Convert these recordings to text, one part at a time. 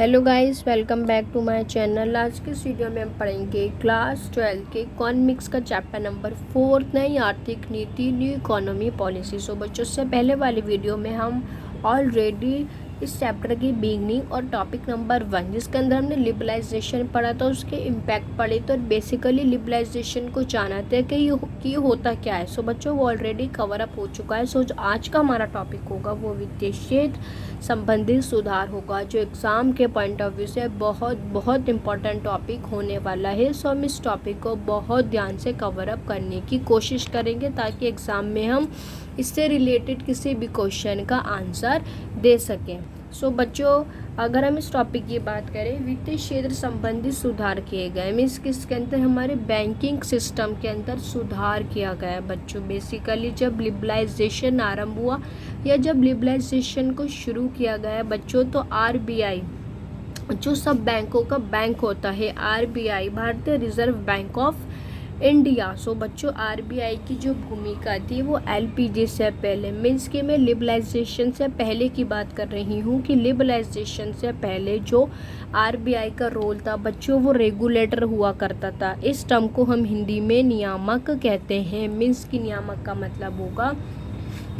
Hello guys, welcome back to my channel. आज के इस वीडियो में हम पढ़ेंगे क्लास 12 के इकोनॉमिक्स का चैप्टर नंबर 4, नई आर्थिक नीति, न्यू इकोनॉमी पॉलिसी। सो बच्चों, से पहले वाले वीडियो में हम ऑलरेडी इस चैप्टर की बिगनिंग और टॉपिक नंबर 1 जिसके अंदर हमने लिबरलाइजेशन पढ़ा था, उसके इम्पैक्ट पढ़े। तो बेसिकली लिबरलाइजेशन को जाना था कि ये होता क्या है। सो बच्चों, वो ऑलरेडी कवर अप हो चुका है। सो जो आज का हमारा टॉपिक होगा वो वित्तीय क्षेत्र संबंधित सुधार होगा, जो एग्ज़ाम के पॉइंट ऑफ व्यू से बहुत बहुत इम्पॉर्टेंट टॉपिक होने वाला है। सो हम इस टॉपिक को बहुत ध्यान से कवर अप करने की कोशिश करेंगे ताकि एग्ज़ाम में हम इससे रिलेटेड किसी भी क्वेश्चन का आंसर दे सकें। सो बच्चों, अगर हम इस टॉपिक की बात करें, वित्तीय क्षेत्र संबंधित सुधार किए गए मीन्स किसके अंदर, हमारे बैंकिंग सिस्टम के अंदर सुधार किया गया है। बच्चों बेसिकली जब लिबरलाइजेशन आरंभ हुआ या जब लिबरलाइजेशन को शुरू किया गया बच्चों, तो आरबीआई जो सब बैंकों का बैंक होता है, आरबीआई भारतीय रिजर्व बैंक ऑफ इंडिया। सो बच्चों, आरबीआई की जो भूमिका थी वो एलपीजी से पहले मीन्स कि मैं लिबरलाइजेशन से पहले की बात कर रही हूँ कि लिबरलाइजेशन से पहले जो आरबीआई का रोल था बच्चों, वो रेगुलेटर हुआ करता था। इस टर्म को हम हिंदी में नियामक कहते हैं। मीन्स कि नियामक का मतलब होगा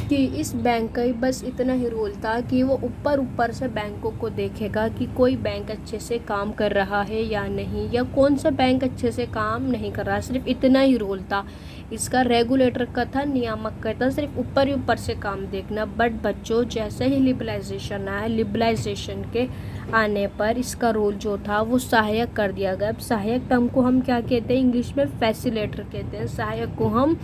कि इस बैंक का ही बस इतना ही रोल था कि वो ऊपर से बैंकों को देखेगा कि कोई बैंक अच्छे से काम कर रहा है या नहीं, या कौन सा बैंक अच्छे से काम नहीं कर रहा। सिर्फ इतना ही रोल था इसका, रेगुलेटर का था, नियामक का था, सिर्फ ऊपर से काम देखना। बट बच्चों, जैसे ही लिबरलाइजेशन आया, लिबरलाइजेशन के आने पर इसका रोल जो था वो सहायक कर दिया गया। अब सहायक टर्म को हम क्या कहते हैं, इंग्लिश में फैसिलेटर कहते हैं, सहायक को हम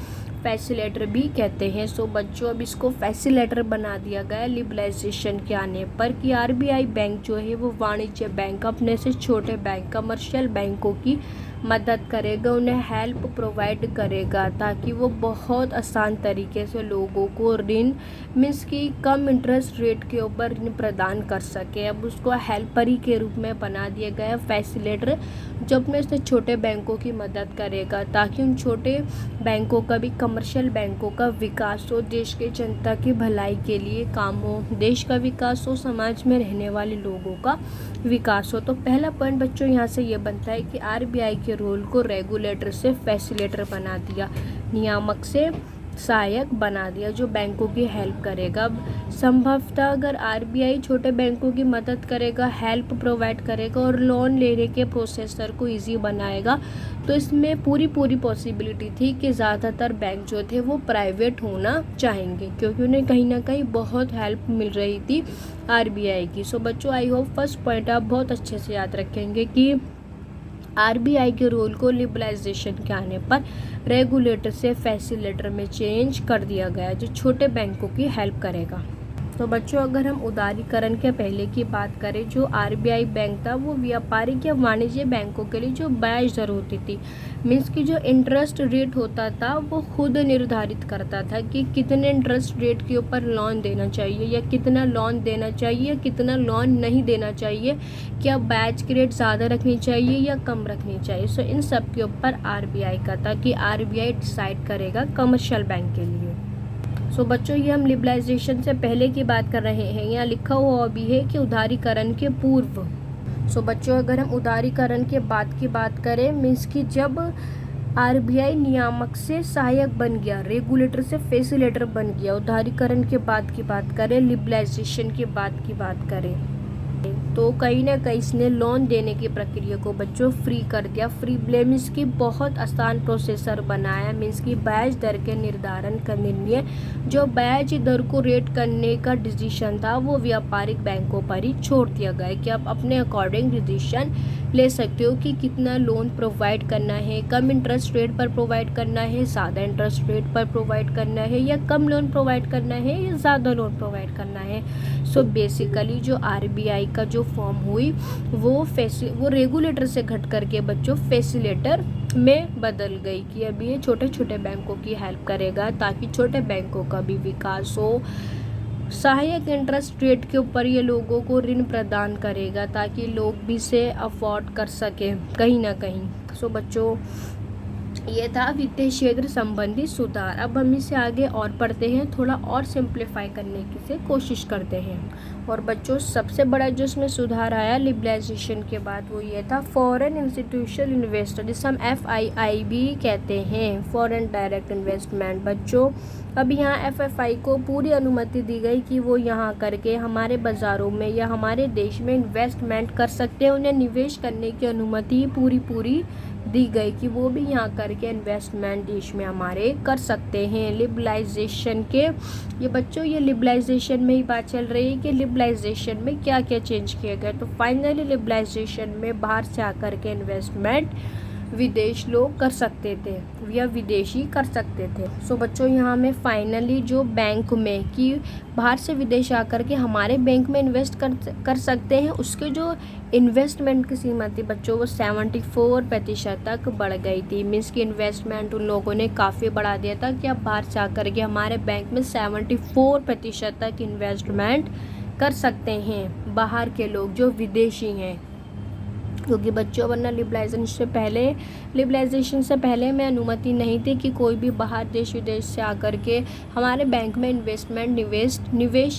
फैसिलेटर भी कहते हैं। सो बच्चों, अब इसको फैसिलेटर बना दिया गया लिबरलाइजेशन के आने पर कि आरबीआई बैंक जो है वो वाणिज्य बैंक, अपने से छोटे बैंक, कमर्शियल बैंकों की मदद करेगा, उन्हें हेल्प प्रोवाइड करेगा ताकि वो बहुत आसान तरीके से लोगों को ऋण मीन्स कि कम इंटरेस्ट रेट के ऊपर ऋण प्रदान कर सके। अब उसको हेल्पर ही के रूप में बना दिया गया फैसिलेटर, जो अपने से छोटे बैंकों की मदद करेगा ताकि उन छोटे बैंकों का भी, कमर्शियल बैंकों का विकास हो, देश के जनता की भलाई के लिए काम हो, देश का विकास हो, समाज में रहने वाले लोगों का विकास हो। तो पहला पॉइंट बच्चों यहाँ से ये बनता है कि आरबीआई के रोल को रेगुलेटर से फैसिलेटर बना दिया, नियामक से सहायक बना दिया, जो बैंकों की हेल्प करेगा। अब संभवतः अगर आरबीआई छोटे बैंकों की मदद करेगा, हेल्प प्रोवाइड करेगा और लोन लेने के प्रोसेसर को इजी बनाएगा, तो इसमें पूरी पॉसिबिलिटी थी कि ज़्यादातर बैंक जो थे वो प्राइवेट होना चाहेंगे, क्योंकि उन्हें कहीं ना कहीं बहुत हेल्प मिल रही थी आरबीआई की। सो बच्चों, आई होप फर्स्ट पॉइंट आप बहुत अच्छे से याद रखेंगे कि आरबीआई के रोल को लिबरलाइजेशन के आने पर रेगुलेटर से फैसिलेटर में चेंज कर दिया गया, जो छोटे बैंकों की हेल्प करेगा। तो बच्चों, अगर हम उदारीकरण के पहले की बात करें, जो आरबीआई बैंक था वो व्यापारिक या वाणिज्य बैंकों के लिए जो ब्याज दर होती थी मीन्स की जो इंटरेस्ट रेट होता था वो खुद निर्धारित करता था कि कितने इंटरेस्ट रेट के ऊपर लोन देना चाहिए, या कितना लोन देना चाहिए, कितना लोन नहीं देना चाहिए, क्या ब्याज की रेट ज़्यादा रखनी चाहिए या कम रखनी चाहिए। सो इन सब के ऊपर आरबीआई का था कि आरबीआई डिसाइड करेगा कमर्शियल बैंक के लिए। सो बच्चों, ये हम लिबरलाइजेशन से पहले की बात कर रहे हैं। यहाँ लिखा हुआ भी है कि उदारीकरण के पूर्व। सो बच्चों, अगर हम उदारीकरण के बाद की बात करें मीन्स कि जब आरबीआई नियामक से सहायक बन गया, रेगुलेटर से फैसिलेटर बन गया, उदारीकरण के बाद की बात करें, लिबरलाइजेशन के बाद की बात करें, तो कहीं ना कहीं इसने लोन देने की प्रक्रिया को बच्चों फ्री कर दिया। फ्री मीन्स की बहुत आसान प्रोसेसर बनाया, मीन्स की ब्याज दर के निर्धारण का निर्णय, जो ब्याज दर को रेट करने का डिसीजन था वो व्यापारिक बैंकों पर ही छोड़ दिया गया कि आप अपने अकॉर्डिंग डिसीजन ले सकते हो कि कितना लोन प्रोवाइड करना है, कम इंटरेस्ट रेट पर प्रोवाइड करना है, ज़्यादा इंटरेस्ट रेट पर प्रोवाइड करना है, या कम लोन प्रोवाइड करना है या ज़्यादा लोन प्रोवाइड करना है। सो बेसिकली जो आरबीआई का जो फॉर्म हुई वो रेगुलेटर से घट करके बच्चों फैसिलेटर में बदल गई कि अब ये छोटे छोटे बैंकों की हेल्प करेगा ताकि छोटे बैंकों का भी विकास हो। सहायक इंटरेस्ट रेट के ऊपर ये लोगों को ऋण प्रदान करेगा ताकि लोग भी इसे अफोर्ड कर सकें कहीं ना कहीं। सो बच्चों, ये था वित्तीय क्षेत्र संबंधी सुधार। अब हम इसे आगे और पढ़ते हैं, थोड़ा और सिंप्लीफाई करने की से कोशिश करते हैं। और बच्चों सबसे बड़ा जो इसमें सुधार आया लिबरलाइजेशन के बाद वो ये था फॉरेन इंस्टीट्यूशनल इन्वेस्टर, जिसे हम FII भी कहते हैं, फॉरेन डायरेक्ट इन्वेस्टमेंट। बच्चों अब यहाँ FFI को पूरी अनुमति दी गई कि वो यहाँ करके हमारे बाज़ारों में या हमारे देश में इन्वेस्टमेंट कर सकते हैं। उन्हें निवेश करने की अनुमति पूरी दी गई कि वो भी यहाँ करके इन्वेस्टमेंट देश में हमारे कर सकते हैं। लिबरलाइजेशन के ये बच्चों ये लिबरलाइजेशन में ही बात चल रही है कि लिबरलाइजेशन में क्या क्या चेंज किए गए। तो फाइनली लिबरलाइजेशन में बाहर से आकर के इन्वेस्टमेंट विदेश लोग कर सकते थे या विदेशी कर सकते थे। सो बच्चों यहाँ में फाइनली जो बैंक में कि बाहर से विदेश आकर के हमारे बैंक में इन्वेस्ट कर सकते हैं, उसके जो इन्वेस्टमेंट की सीमा थी बच्चों वो 74% तक बढ़ गई थी। मीन्स की इन्वेस्टमेंट उन लोगों ने काफ़ी बढ़ा दिया था कि अब बाहर से आकर के हमारे बैंक में 74% तक इन्वेस्टमेंट कर सकते हैं बाहर के लोग जो विदेशी हैं। क्योंकि बच्चों वरना लिबरलाइजेशन से पहले में अनुमति नहीं थी कि कोई भी बाहर देश विदेश से आकर के हमारे बैंक में निवेश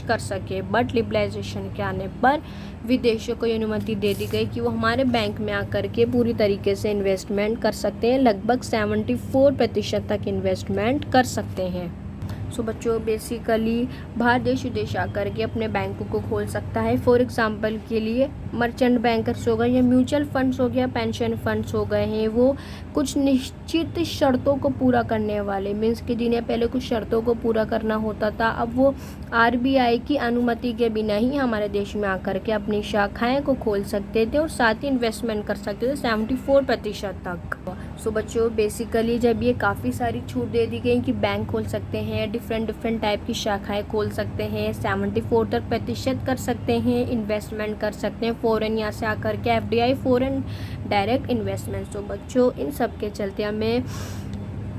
कर सके। बट लिबरलाइजेशन के आने पर विदेशों को अनुमति दे दी गई कि वो हमारे बैंक में आकर के पूरी तरीके से इन्वेस्टमेंट कर सकते हैं, लगभग 74% तक इन्वेस्टमेंट कर सकते हैं। सो बच्चों बेसिकली बाहर देश विदेश आकर के अपने बैंकों को खोल सकता है। फॉर एग्जांपल के लिए मर्चेंट बैंकर्स हो गए या म्यूचुअल फंड्स हो गया, पेंशन फंड्स हो गए हैं, वो कुछ निश्चित शर्तों को पूरा करने वाले, मीन्स कि जिन्हें पहले कुछ शर्तों को पूरा करना होता था, अब वो RBI की अनुमति के बिना ही हमारे देश में आकर के अपनी शाखाएं को खोल सकते थे और साथ ही इन्वेस्टमेंट कर सकते थे 74% तक। सो बच्चों बेसिकली जब ये काफ़ी सारी छूट दे दी गई कि बैंक खोल सकते हैं, डिफरेंट टाइप की शाखाएं खोल सकते हैं, 74% कर सकते हैं, इन्वेस्टमेंट कर सकते हैं फ़ॉरेन यहाँ से आकर के FDI फॉरेन डायरेक्ट इन्वेस्टमेंट। तो बच्चों इन सब के चलते हमें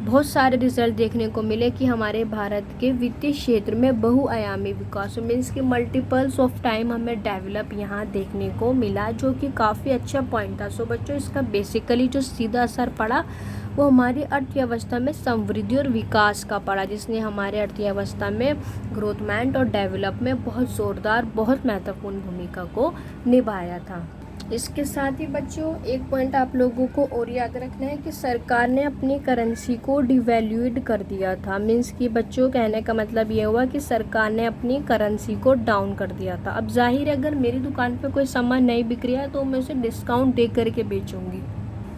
बहुत सारे रिजल्ट देखने को मिले कि हमारे भारत के वित्तीय क्षेत्र में बहुआयामी विकास मीन्स कि मल्टीपल्स ऑफ टाइम हमें डेवलप यहाँ देखने को मिला, जो कि काफ़ी अच्छा पॉइंट था। सो बच्चों इसका बेसिकली जो सीधा असर पड़ा वो हमारी अर्थव्यवस्था में समृद्धि और विकास का पड़ा, जिसने हमारे अर्थव्यवस्था में ग्रोथमेंट और डेवलप में बहुत ज़ोरदार बहुत महत्वपूर्ण भूमिका को निभाया था। इसके साथ ही बच्चों एक पॉइंट आप लोगों को और याद रखना है कि सरकार ने अपनी करेंसी को डिवैल्यूड कर दिया था। मीन्स कि बच्चों कहने का मतलब ये हुआ कि सरकार ने अपनी करेंसी को डाउन कर दिया था। अब जाहिर है अगर मेरी दुकान पे कोई सामान नहीं बिक रहा है तो मैं उसे डिस्काउंट दे करके बेचूंगी।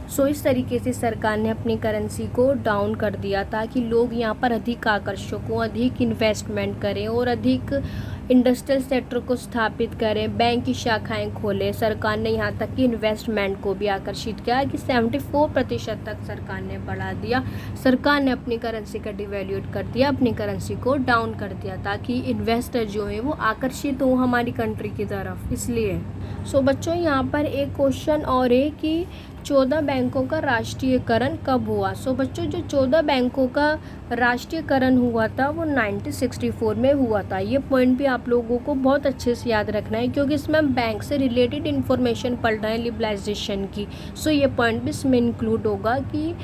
सो इस तरीके से सरकार ने अपनी करेंसी को डाउन कर दिया ताकि लोग यहाँ पर अधिक आकर्षक हों, अधिक इन्वेस्टमेंट करें और अधिक इंडस्ट्रियल सेक्टर को स्थापित करें, बैंक की शाखाएं खोलें। सरकार ने यहाँ तक कि इन्वेस्टमेंट को भी आकर्षित किया कि 74% तक सरकार ने बढ़ा दिया। सरकार ने अपनी करेंसी का डिवैल्यूट कर दिया, अपनी करेंसी को डाउन कर दिया ताकि इन्वेस्टर जो है वो आकर्षित हो हमारी कंट्री की तरफ। इसलिए सो बच्चों यहाँ पर एक क्वेश्चन और है कि 14 बैंकों का राष्ट्रीयकरण कब हुआ। सो बच्चों जो 14 बैंकों का राष्ट्रीयकरण हुआ था वो 1964 में हुआ था। ये पॉइंट भी आप लोगों को बहुत अच्छे से याद रखना है क्योंकि इसमें हम बैंक से रिलेटेड इन्फॉर्मेशन पढ़ रहे हैं लिबरलाइजेशन की। सो ये पॉइंट भी इसमें इंक्लूड होगा कि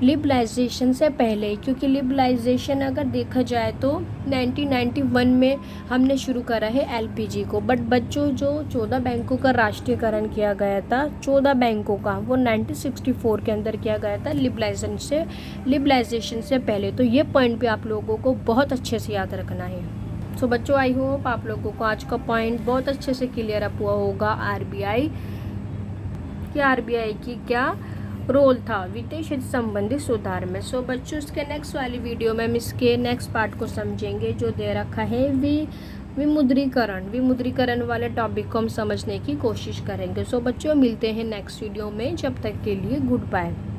लिबरलाइजेशन से पहले, क्योंकि लिबरलाइजेशन अगर देखा जाए तो 1991 में हमने शुरू करा है LPG को। बट बच्चों जो 14 बैंकों का राष्ट्रीयकरण किया गया था 14 बैंकों का वो 1964 के अंदर किया गया था लिबरलाइजेशन से पहले। तो ये पॉइंट भी आप लोगों को बहुत अच्छे से याद रखना है। सो बच्चों आई होप आप लोगों को आज का पॉइंट बहुत अच्छे से क्लियर अप हुआ होगा RBI की क्या रोल था वित्तीय क्षेत्र संबंधी सुधार में। सो बच्चों इसके नेक्स्ट वाली वीडियो में हम इसके नेक्स्ट पार्ट को समझेंगे जो दे रखा है विमुद्रीकरण वाले टॉपिक को हम समझने की कोशिश करेंगे। सो बच्चों मिलते हैं नेक्स्ट वीडियो में, जब तक के लिए गुड बाय।